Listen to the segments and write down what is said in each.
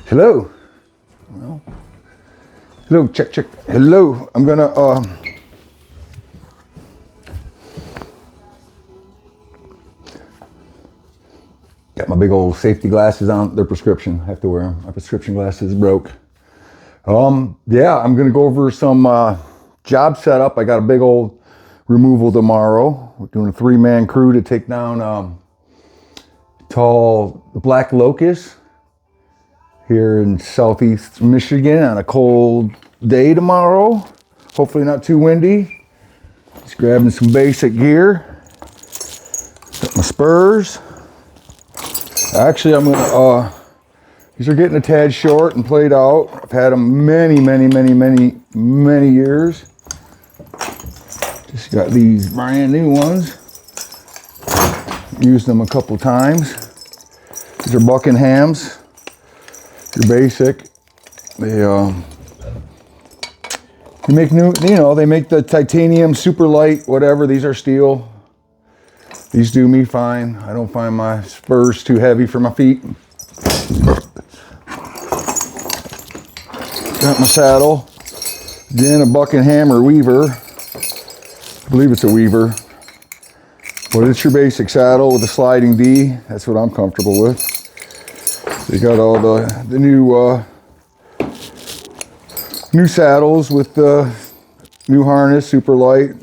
Hello. Well, hello, check, check. Hello. I'm gonna got my big old safety glasses on. They're prescription. I have to wear them. My prescription glasses broke. Yeah, I'm gonna go over some job setup. I got a big old removal tomorrow. We're doing a 3-man crew to take down the Black Locust here in southeast Michigan on a cold day tomorrow. Hopefully not too windy. Just grabbing some basic gear. Got my spurs. Actually, I'm gonna, these are getting a tad short and played out. I've had them many years. Just got these brand new ones. Used them a couple times. These are Buckinghams. They're basic. They make new, they make the titanium super light, whatever. These are steel. These do me fine. I don't find my spurs too heavy for my feet. Got my saddle. Again, a Buckingham or Weaver. I believe it's a Weaver. But it's your basic saddle with a sliding D. That's what I'm comfortable with. They got all the new saddles with the new harness, super light.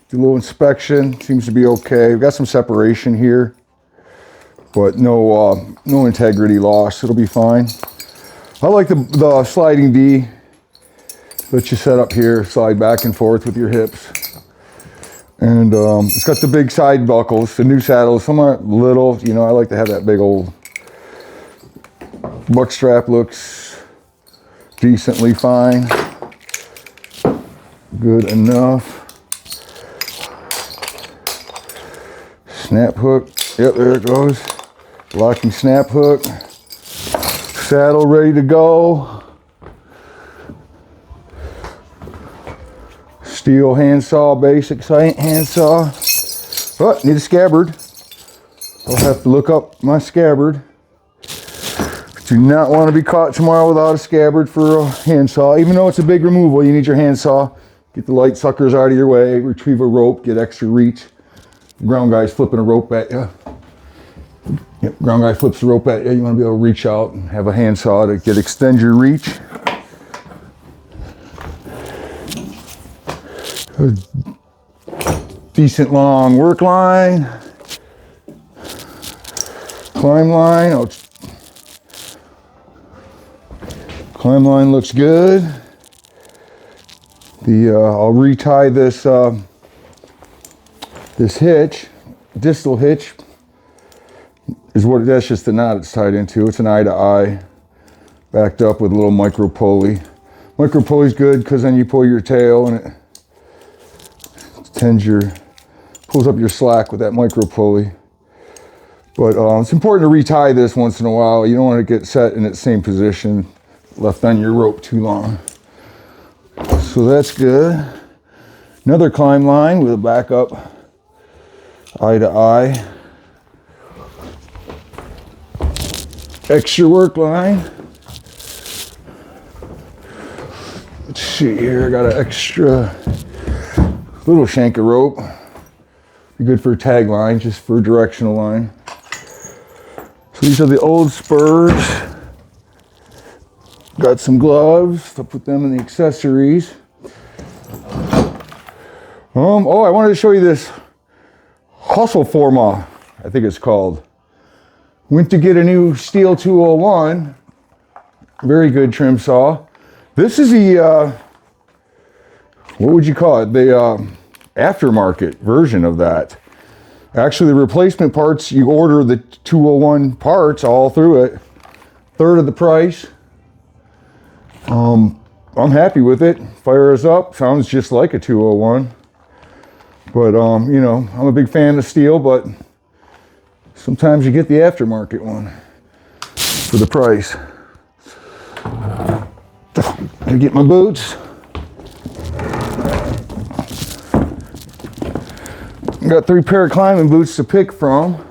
Do a little inspection, seems to be okay. We've got some separation here, but no integrity loss. It'll be fine. I like the sliding D. Let you set up here, slide back and forth with your hips. And it's got the big side buckles. The new saddles, some are little. I like to have that big old buck strap. Looks decently fine. Good enough. Snap hook, yep, there it goes. Locking snap hook. Saddle ready to go. Steel handsaw, basic handsaw. Oh, need a scabbard. I'll have to look up my scabbard. Do not want to be caught tomorrow without a scabbard for a handsaw. Even though it's a big removal, you need your handsaw. Get the light suckers out of your way, retrieve a rope, get extra reach. Ground guy's flipping a rope at you. Yep, ground guy flips the rope at you. You want to be able to reach out and have a handsaw to extend your reach. A decent long work line. Climb line. Climb line looks good. I'll retie this this hitch, distal hitch, that's just the knot it's tied into. It's an eye to eye, backed up with a little micro pulley. Micro pulley's good because then you pull your tail and it pulls up your slack with that micro pulley. But it's important to retie this once in a while. You don't want to get set in its same position, left on your rope too long. So that's good. Another climb line with a backup eye to eye. Extra work line. Let's see here, I got an extra little shank of rope. Be good for a tag line, just for a directional line. So these are the old spurs. Got some gloves, I'll put them in the accessories. Oh, I wanted to show you this Hustle Forma, I think it's called. Went to get a new Steel 201. Very good trim saw. This is the, what would you call it? The aftermarket version of that. Actually, the replacement parts, you order the 201 parts all through it. Third of the price. I'm happy with it. Fires up, sounds just like a 201. But, I'm a big fan of steel, but sometimes you get the aftermarket one for the price. I get my boots. Got 3 pair of climbing boots to pick from.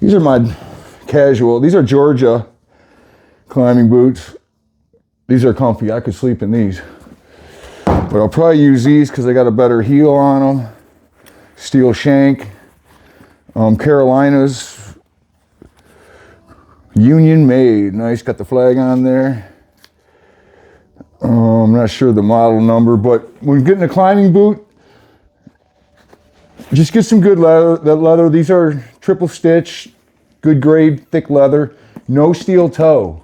These are my casual, these are Georgia climbing boots. These are comfy. I could sleep in these. But I'll probably use these because they got a better heel on them. Steel shank. Carolinas. Union made. Nice. Got the flag on there. I'm not sure the model number, but when getting a climbing boot, just get some good leather. That leather, these are triple stitch, good grade, thick leather. No steel toe.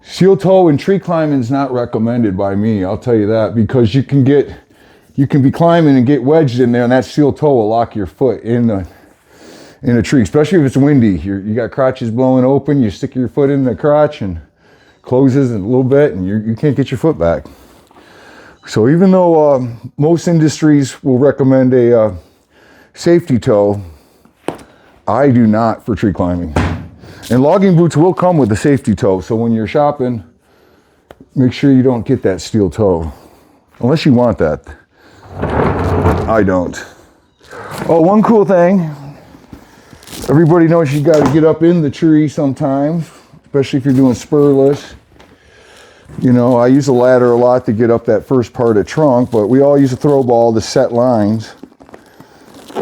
Steel toe in tree climbing is not recommended by me, I'll tell you that, because you can be climbing and get wedged in there, and that steel toe will lock your foot in a tree, especially if it's windy. You got crotches blowing open, you stick your foot in the crotch and closes in a little bit, and you can't get your foot back. So even though most industries will recommend a safety toe, I do not for tree climbing. And logging boots will come with a safety toe, so when you're shopping, make sure you don't get that steel toe, unless you want that. I don't. Oh, one cool thing, everybody knows you got to get up in the tree sometimes, especially if you're doing spurless. You know, I use a ladder a lot to get up that first part of trunk, but we all use a throw ball to set lines.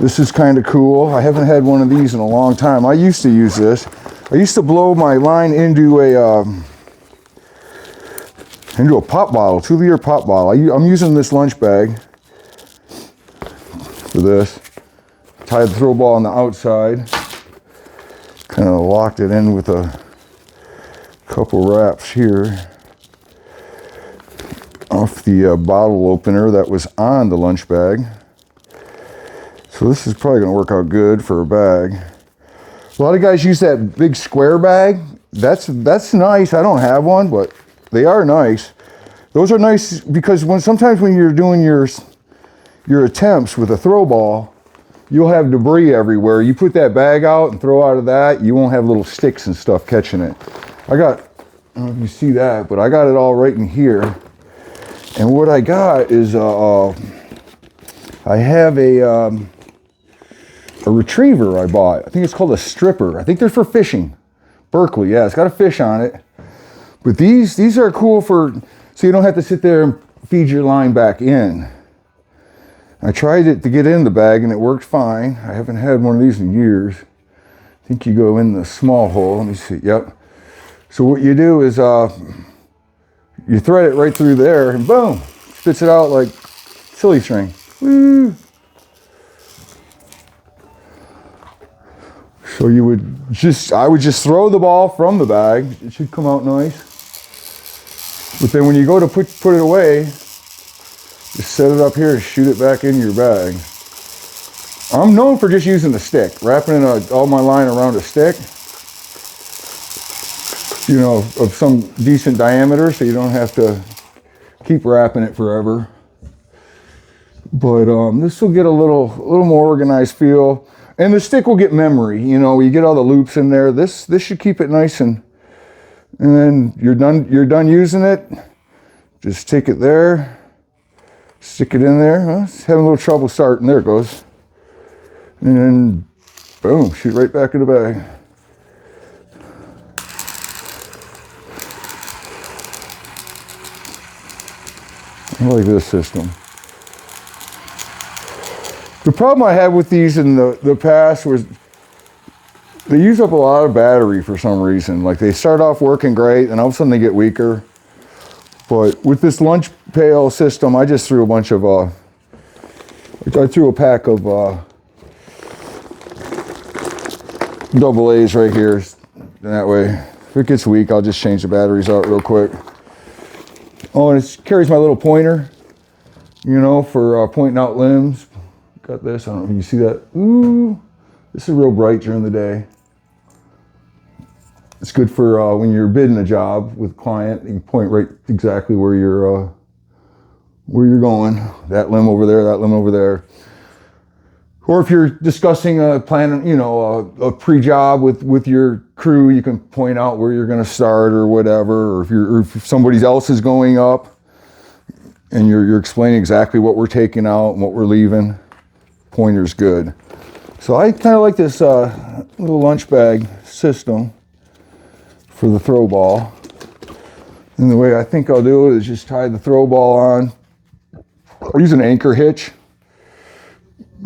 This is kind of cool. I haven't had one of these in a long time. I used to use this. I used to blow my line into a pop bottle, 2-liter pop bottle. I'm using this lunch bag for this. Tied the throw ball on the outside. Kind of locked it in with a couple wraps here off the bottle opener that was on the lunch bag. So this is probably going to work out good for a bag. A lot of guys use that big square bag. That's nice. I don't have one, but they are nice. Those are nice because sometimes when you're doing your attempts with a throw ball, you'll have debris everywhere. You put that bag out and throw out of that, you won't have little sticks and stuff catching it. I don't know if you see that, but I got it all right in here. And what I got is I have a retriever I bought. I think it's called a stripper. I think they're for fishing. Berkeley, yeah, it's got a fish on it. But these are cool so you don't have to sit there and feed your line back in. I tried it to get in the bag and it worked fine. I haven't had one of these in years. I think you go in the small hole. Let me see, yep. So what you do is you thread it right through there and boom, spits it out like silly string. Woo. So I would just throw the ball from the bag. It should come out nice. But then when you go to put it away, just set it up here and shoot it back into your bag. I'm known for just using a stick, wrapping all my line around a stick, you know, of some decent diameter, so you don't have to keep wrapping it forever. But this will get a little more organized feel. And the stick will get memory, you know, you get all the loops in there. This should keep it nice and then you're done using it. Just take it there, stick it in there. Well, it's having a little trouble starting. There it goes. And then boom, shoot right back in the bag. I like this system. The problem I had with these in the past was they use up a lot of battery for some reason. Like they start off working great and all of a sudden they get weaker. But with this lunch pail system, I just threw a bunch of, I threw a pack of double A's right here. That way, if it gets weak, I'll just change the batteries out real quick. Oh, and it carries my little pointer, you know, for pointing out limbs. Got this, I don't know if you see that. Ooh, this is real bright during the day. It's good for when you're bidding a job with a client. You can point right exactly where you're going. That limb over there, that limb over there. Or if you're discussing a plan, you know, a pre-job with your crew, you can point out where you're going to start or whatever. Or if somebody else is going up, and you're explaining exactly what we're taking out and what we're leaving. Pointer's good. So I kind of like this little lunch bag system for the throw ball. And the way I think I'll do it is just tie the throw ball on. I'll use an anchor hitch.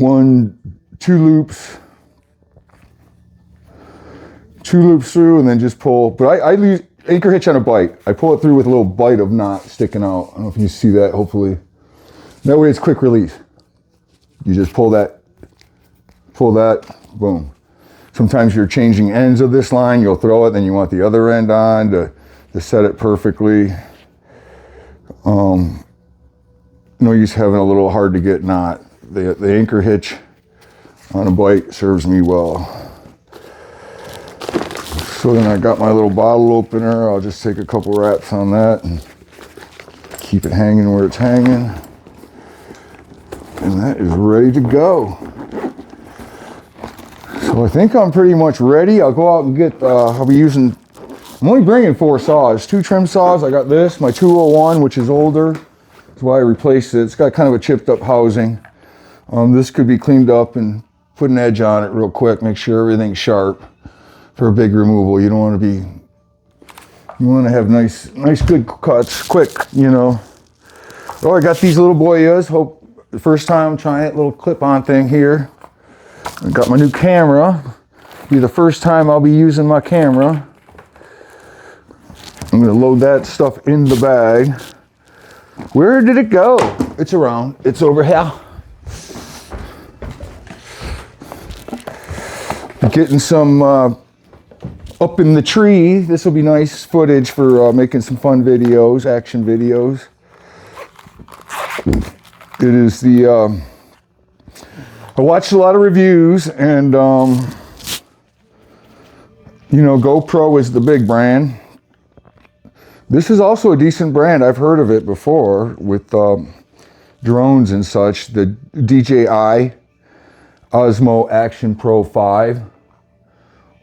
2 loops. 2 loops through and then just pull. But I use anchor hitch on a bite. I pull it through with a little bite of knot sticking out. I don't know if you see that, hopefully. That way it's quick release. You just pull that, boom. Sometimes you're changing ends of this line, you'll throw it, then you want the other end on to set it perfectly. No use having a little hard to get knot. The anchor hitch on a bite serves me well. So then I got my little bottle opener. I'll just take a couple wraps on that and keep it hanging where it's hanging. And that is ready to go. So I think I'm pretty much ready. I'll go out and get, I'm only bringing 4 saws, 2 trim saws. I got this, my 201, which is older. That's why I replaced it. It's got kind of a chipped up housing. This could be cleaned up and put an edge on it real quick, make sure everything's sharp for a big removal. You don't want to you want to have nice good cuts, quick, you know. Oh, I got these little boyas. Hope the first time I'm trying it, little clip-on thing here. I got my new camera. Be the first time I'll be using my camera. I'm gonna load that stuff in the bag. Where did it go? It's around, it's over here. Getting some up in the tree. This will be nice footage for making some fun videos, action videos. It is the, I watched a lot of reviews and, you know, GoPro is the big brand. This is also a decent brand. I've heard of it before with drones and such. The DJI Osmo Action Pro 5.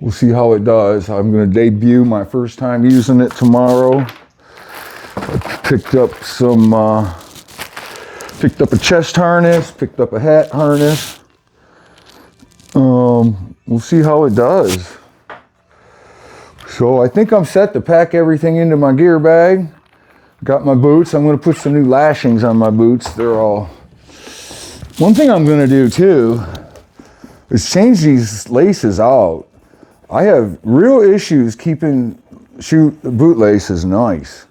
We'll see how it does. I'm going to debut my first time using it tomorrow. I picked up a chest harness, picked up a hat harness. We'll see how it does. So I think I'm set to pack everything into my gear bag. Got my boots. I'm going to put some new lashings on my boots. They're all... One thing I'm going to do too is change these laces out. I have real issues keeping boot laces nice.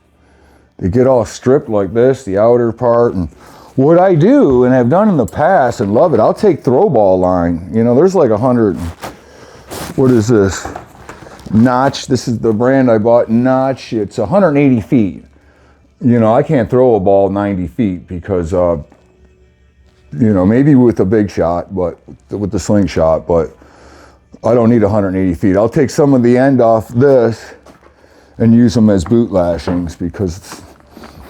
They get all stripped like this, the outer part. And what I do and have done in the past and love it, I'll take throw ball line. You know, there's like 100, what is this? Notch, this is the brand I bought, Notch. It's 180 feet. You know, I can't throw a ball 90 feet because, you know, maybe with a big shot, but with the slingshot, but I don't need 180 feet. I'll take some of the end off this and use them as boot lashings because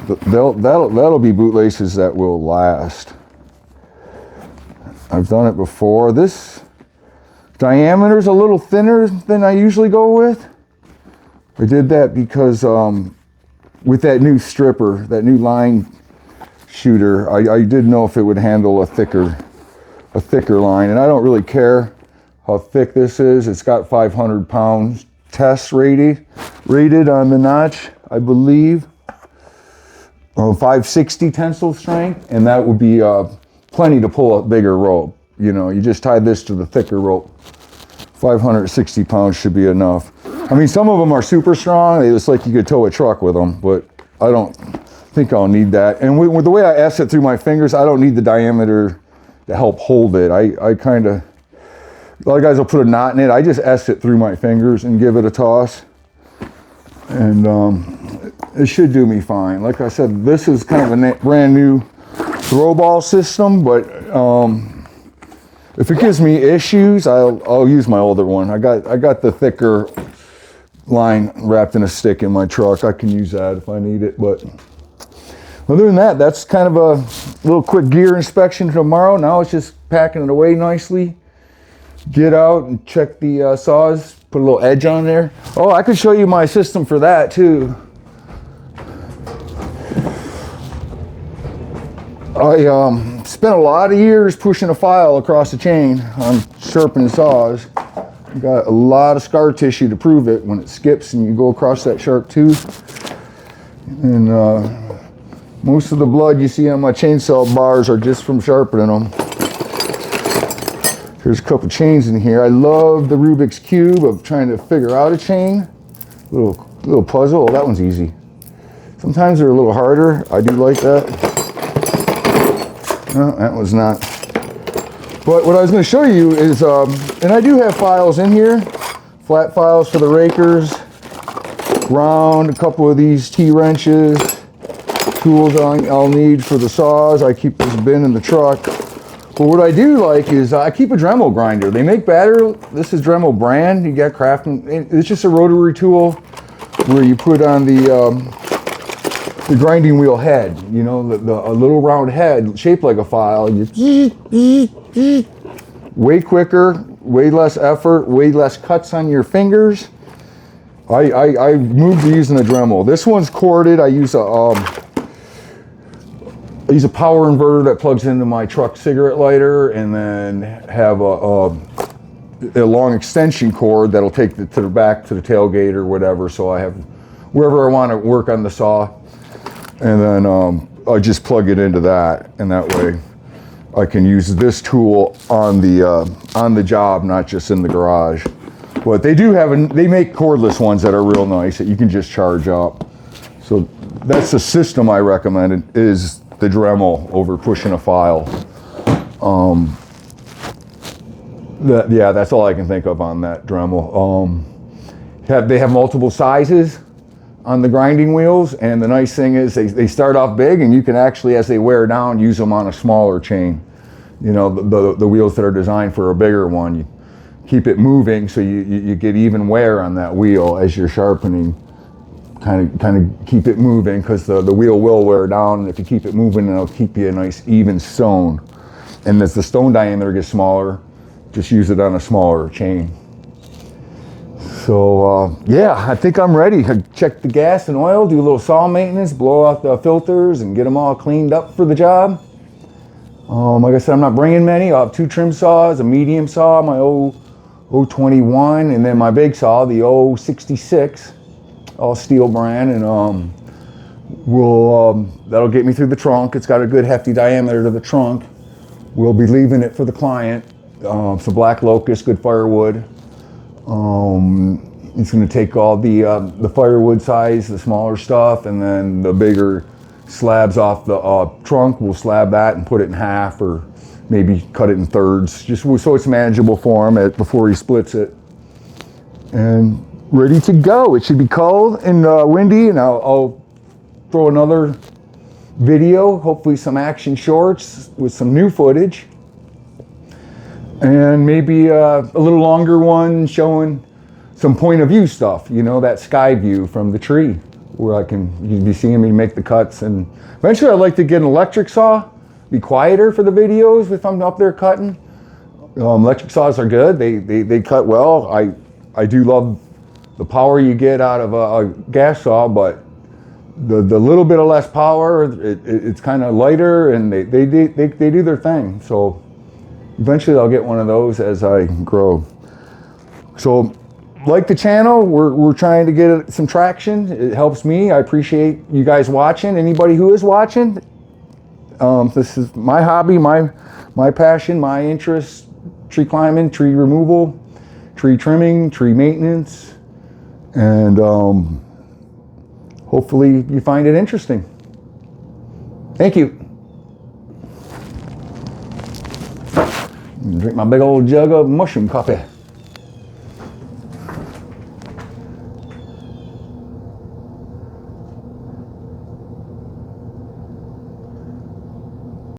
that'll be boot laces that will last. I've done it before. This diameter is a little thinner than I usually go with. I did that because with that new stripper, that new line shooter, I didn't know if it would handle a thicker line, and I don't really care how thick this is. It's got 500 pounds test rated on the Notch, I believe. 560 tensile strength, and that would be plenty to pull a bigger rope. You know, you just tie this to the thicker rope. 560 pounds should be enough. I mean, some of them are super strong. It's like you could tow a truck with them, but I don't think I'll need that. And with the way I S it through my fingers, I don't need the diameter to help hold it. I kind of, a lot of guys will put a knot in it. I just S it through my fingers and give it a toss. And it should do me fine. Like I said, this is kind of a brand new throw ball system, but if it gives me issues, I'll use my older one. I got the thicker line wrapped in a stick in my truck. I can use that if I need it. But other than that, that's kind of a little quick gear inspection tomorrow. Now it's just packing it away nicely. Get out and check the saws, put a little edge on there. Oh, I could show you my system for that too. I spent a lot of years pushing a file across the chain on sharpening saws. Got a lot of scar tissue to prove it when it skips and you go across that sharp tooth. And most of the blood you see on my chainsaw bars are just from sharpening them. There's a couple chains in here. I love the Rubik's Cube of trying to figure out a chain. Little puzzle. Oh, that one's easy. Sometimes they're a little harder. I do like that. No, that was not. But what I was going to show you is, and I do have files in here, flat files for the rakers, round, a couple of these T-wrenches, tools I'll need for the saws. I keep this bin in the truck. But what I do like is I keep a Dremel grinder. They make better. This is Dremel brand. You got Craftsman. It's just a rotary tool where you put on the grinding wheel head. You know, a little round head shaped like a file. You way quicker, way less effort, way less cuts on your fingers. I moved to using a Dremel. This one's corded. I use a power inverter that plugs into my truck cigarette lighter, and then have a long extension cord that'll take it to the back to the tailgate or whatever. So I have wherever I want to work on the saw, and then I just plug it into that, and that way I can use this tool on the job, not just in the garage. But they do they make cordless ones that are real nice that you can just charge up. So that's the system I recommend, is the Dremel over pushing a file. Yeah, that's all I can think of on that Dremel. They have multiple sizes on the grinding wheels, and the nice thing is they start off big, and you can actually, as they wear down, use them on a smaller chain. You know, the wheels that are designed for a bigger one, you keep it moving so you get even wear on that wheel as you're sharpening. Kind of keep it moving, because the wheel will wear down, and if you keep it moving, it'll keep you a nice even stone. And as the stone diameter gets smaller, just use it on a smaller chain. So yeah, I think I'm ready. I check the gas and oil, do a little saw maintenance, blow out the filters, and get them all cleaned up for the job. Like I said, I'm not bringing many. I'll have 2 trim saws, a medium saw, my 021, and then my big saw, the 066. All steel brand, and that'll get me through the trunk. It's got a good hefty diameter to the trunk. We'll be leaving it for the client. It's a Black Locust, good firewood. It's going to take all the firewood size, the smaller stuff, and then the bigger slabs off the trunk. We'll slab that and put it in half, or maybe cut it in thirds, just so it's manageable for him before he splits it. And ready to go. It should be cold and windy, and I'll throw another video, hopefully some action shorts with some new footage, and maybe a little longer one showing some point of view stuff, you know, that sky view from the tree, where you'd be seeing me make the cuts. And eventually I'd like to get an electric saw, be quieter for the videos if I'm up there cutting. Electric saws are good. They cut well. I do love the power you get out of a gas saw, but the little bit of less power, it's kind of lighter, and they do their thing. So eventually I'll get one of those as I grow. So like the channel, we're trying to get some traction. It helps me. I appreciate you guys watching. Anybody who is watching, this is my hobby, my passion, my interest: tree climbing, tree removal, tree trimming, tree maintenance. And hopefully you find it interesting. Thank you. Drink my big old jug of mushroom coffee.